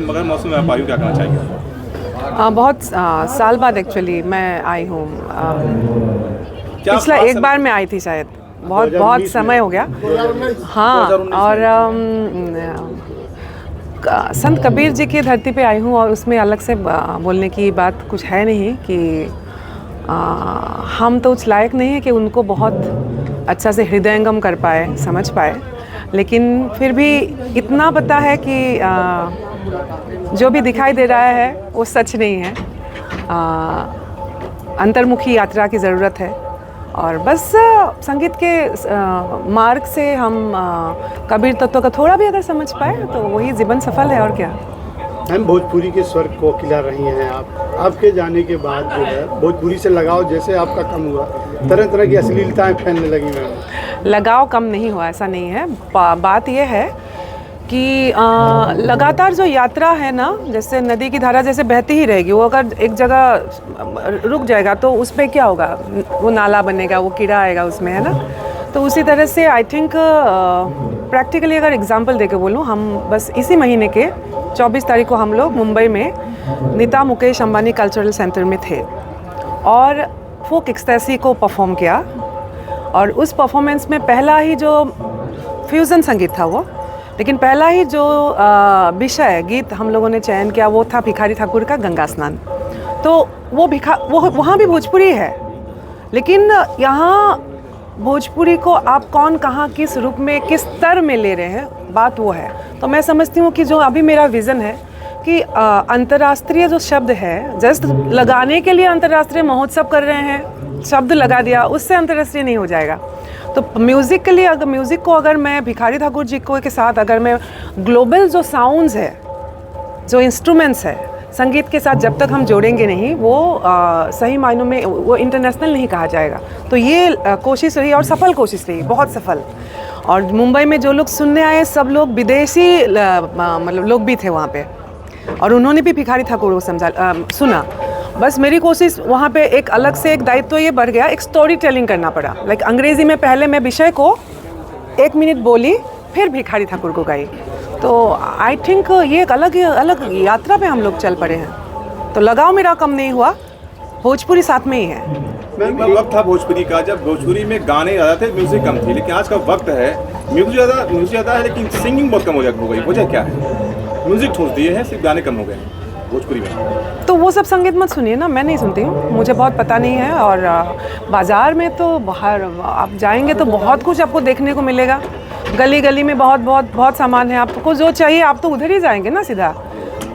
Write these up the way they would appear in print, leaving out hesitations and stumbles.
मगर मौसम में आप आई हो, क्या कहना चाहेंगे? बहुत साल बाद एक्चुअली मैं आई हूँ। क्या पिछला खास एक बार मैं आई थी शायद, बहुत समय हो गया। हाँ, और संत कबीर जी की धरती पे आई हूँ और उसमें अलग से बोलने की बात कुछ है नहीं कि हम तो उस लायक नहीं है कि उनको बहुत अच्छा से हृदयंगम कर पाए, समझ पाए, लेकिन फिर भी इतना पता है कि जो भी दिखाई दे रहा है वो सच नहीं है। अंतर्मुखी यात्रा की ज़रूरत है और बस संगीत के मार्ग से हम कबीर तत्व का थोड़ा भी अगर समझ पाए तो वही जीवन सफल है। और क्या। हम भोजपुरी के स्वर कोकिला रही हैं आप। आपके जाने के बाद जो है भोजपुरी से लगाव जैसे आपका कम हुआ, तरह तरह की अश्लीलताएं फैलने लगी मैम। लगाव कम नहीं हुआ, ऐसा नहीं है। बात यह है कि लगातार जो यात्रा है ना, जैसे नदी की धारा जैसे बहती ही रहेगी, वो अगर एक जगह रुक जाएगा तो उस पर क्या होगा, वो नाला बनेगा, वो कीड़ा आएगा उसमें, है ना। तो उसी तरह से आई थिंक प्रैक्टिकली अगर एग्जांपल देके बोलूँ, हम बस इसी महीने के 24 तारीख को हम लोग मुंबई में नीता मुकेश अंबानी कल्चरल सेंटर में थे और फोक एक्सटेसी को परफॉर्म किया। और उस परफॉर्मेंस में पहला ही जो फ्यूज़न संगीत था वो, लेकिन पहला ही जो विषय गीत हम लोगों ने चयन किया वो था भिखारी ठाकुर का गंगा स्नान। तो वो वहाँ भी भोजपुरी है, लेकिन यहाँ भोजपुरी को आप कौन कहाँ किस रूप में किस स्तर में ले रहे हैं, बात वो है। तो मैं समझती हूँ कि जो अभी मेरा विज़न है कि अंतर्राष्ट्रीय जो शब्द है, जस्ट लगाने के लिए अंतर्राष्ट्रीय महोत्सव कर रहे हैं, शब्द लगा दिया, उससे अंतर्राष्ट्रीय नहीं हो जाएगा। तो म्यूज़िक के लिए अगर म्यूज़िक को अगर मैं भिखारी ठाकुर जी को के साथ अगर मैं ग्लोबल जो साउंड्स है, जो इंस्ट्रूमेंट्स है, संगीत के साथ जब तक हम जोड़ेंगे नहीं, वो सही मायनों में वो इंटरनेशनल नहीं कहा जाएगा। तो ये कोशिश रही और सफल कोशिश रही, बहुत सफल। और मुंबई में जो लोग सुनने आए सब लोग विदेशी मतलब लोग भी थे वहाँ पे, और उन्होंने भी भिखारी ठाकुर को सुना। बस मेरी कोशिश वहाँ पे एक अलग से एक दायित्व ये बढ़ गया, एक स्टोरी टेलिंग करना पड़ा। लाइक अंग्रेज़ी में पहले मैं विषय को 1 मिनट बोली, फिर भिखारी ठाकुर को गाई। तो आई थिंक ये एक अलग यात्रा पे हम लोग चल पड़े हैं। तो लगाव मेरा कम नहीं हुआ, भोजपुरी साथ में ही है। एक वक्त था भोजपुरी का जब भोजपुरी में गाने ज़्यादा थे, म्यूज़िक कम थी, लेकिन आज का वक्त है म्यूज़िक ज़्यादा है लेकिन सिंगिंग बहुत कम हो गई। वजह क्या है? म्यूज़िक ठोस दिए हैं, सिर्फ गाने कम हो गए हैं भोजपुरी में। तो वो सब संगीत मत सुनिए ना, मैं नहीं सुनती हूँ, मुझे बहुत पता नहीं है। और बाज़ार में तो बाहर आप जाएंगे तो बहुत कुछ आपको देखने को मिलेगा। गली गली में बहुत सामान है, आपको जो चाहिए आप तो उधर ही जाएंगे ना सीधा।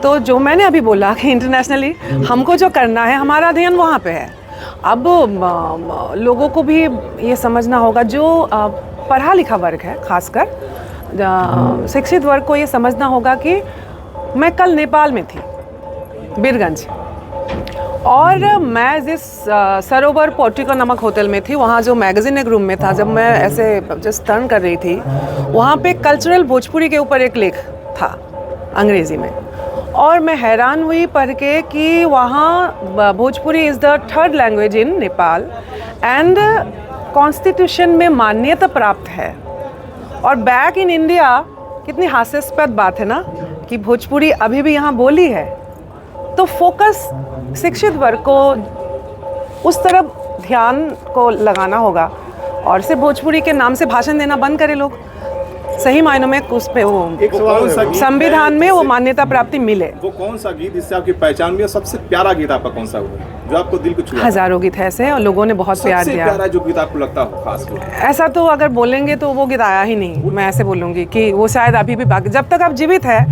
तो जो मैंने अभी बोला कि इंटरनेशनली हमको जो करना है, हमारा ध्यान वहाँ पे है। अब लोगों को भी ये समझना होगा, जो पढ़ा लिखा वर्ग है, खासकर शिक्षित वर्ग को ये समझना होगा कि मैं कल नेपाल में थी, बीरगंज, और मैं जिस सरोवर पोर्टिको नामक होटल में थी, वहाँ जो मैगज़ीन एक रूम में था, जब मैं ऐसे जस्ट टर्न कर रही थी, वहाँ पे कल्चरल भोजपुरी के ऊपर एक लेख था अंग्रेज़ी में, और मैं हैरान हुई पढ़ के कि वहाँ Bhojpuri is the 3rd language in Nepal and constitution में मान्यता प्राप्त है। और बैक इन इंडिया, कितनी हास्यास्पद बात है ना कि भोजपुरी अभी भी यहाँ बोली है। तो फोकस शिक्षित वर्ग को उस तरफ ध्यान को लगाना होगा, और सिर्फ भोजपुरी के नाम से भाषण देना बंद करें लोग। सही मायनों में उस पे वो संविधान में वो मान्यता प्राप्ति मिले। वो कौन सा गीत जिससे आपकी पहचान भी है? सबसे प्यारा गीत आपका कौन सा हुआ जो आपको दिल को छुआ? हज़ारों गीत ऐसे और लोगों ने बहुत प्यार दिया। सबसे प्यारा जो गीत आपको लगता हो खास? ऐसा तो अगर बोलेंगे तो वो गीत आया ही नहीं। मैं ऐसे बोलूँगी कि वो शायद अभी भी बाकी, जब तक आप जीवित है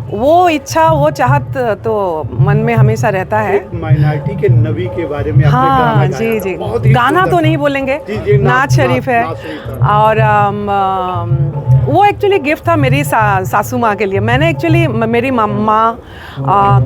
वो इच्छा, वो चाहत तो मन में हमेशा रहता है। माइनॉरिटी के नबी के बारे में आपने हाँ जी, गाना तो नहीं बोलेंगे, नात शरीफ है। और वो एक्चुअली गिफ्ट था मेरी सासू माँ के लिए। मैंने एक्चुअली मेरी माँ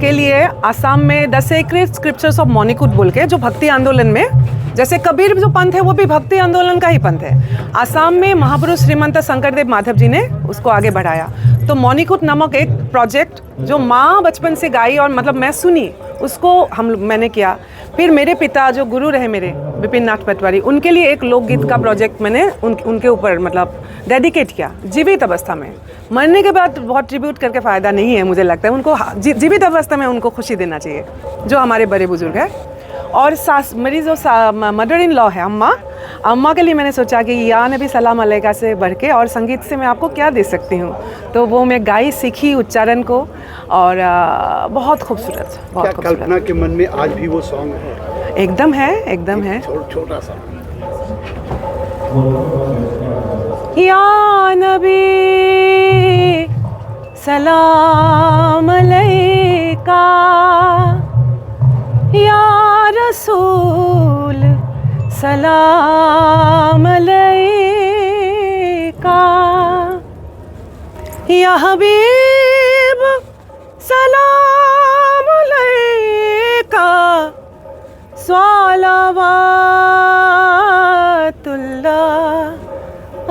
के लिए आसाम में the sacred scriptures of Manikoot बोल के, जो भक्ति आंदोलन में, जैसे कबीर जो पंथ है वो भी भक्ति आंदोलन का ही पंथ है, आसाम में महापुरुष श्रीमंत शंकरदेव माधव जी ने उसको आगे बढ़ाया। तो मणिकूट नामक एक प्रोजेक्ट जो माँ बचपन से गाई और मतलब मैं सुनी उसको मैंने किया। फिर मेरे पिता जो गुरु रहे मेरे विपिन नाथ पटवारी, उनके लिए एक लोकगीत का प्रोजेक्ट मैंने उनके ऊपर मतलब डेडिकेट किया जीवित अवस्था में। मरने के बाद बहुत ट्रिब्यूट करके फ़ायदा नहीं है, मुझे लगता है उनको जीवित अवस्था में उनको खुशी देना चाहिए जो हमारे बड़े बुजुर्ग हैं। और मेरी जो मदर इन लॉ है अम्मा के लिए मैंने सोचा कि या नबी सलाम अलैका से बढ़ के और संगीत से मैं आपको क्या दे सकती हूँ, तो वो मैं गाई सीखी उच्चारण को और बहुत खूबसूरत, बहुत खूबसूरत। कल्पना के मन में आज भी वो सॉन्ग है? एकदम है, एकदम है। छोटा सा या नबी सलाम अलैका, या रसूल सलाम अलैका, या हबीब सलाम अलैका, सलावतुल्लाह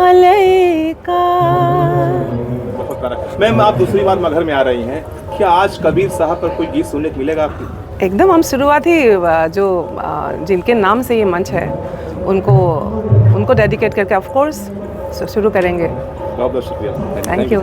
अलैका। बहुत प्यारा। मैम, आप दूसरी बार मगहर में आ रही हैं, क्या आज कबीर साहब पर कोई गीत सुनने को मिलेगा आपकी? एकदम, हम शुरुआती जो जिनके नाम से ये मंच है उनको डेडिकेट करके ऑफ कोर्स शुरू करेंगे। बहुत बहुत शुक्रिया। Thank you.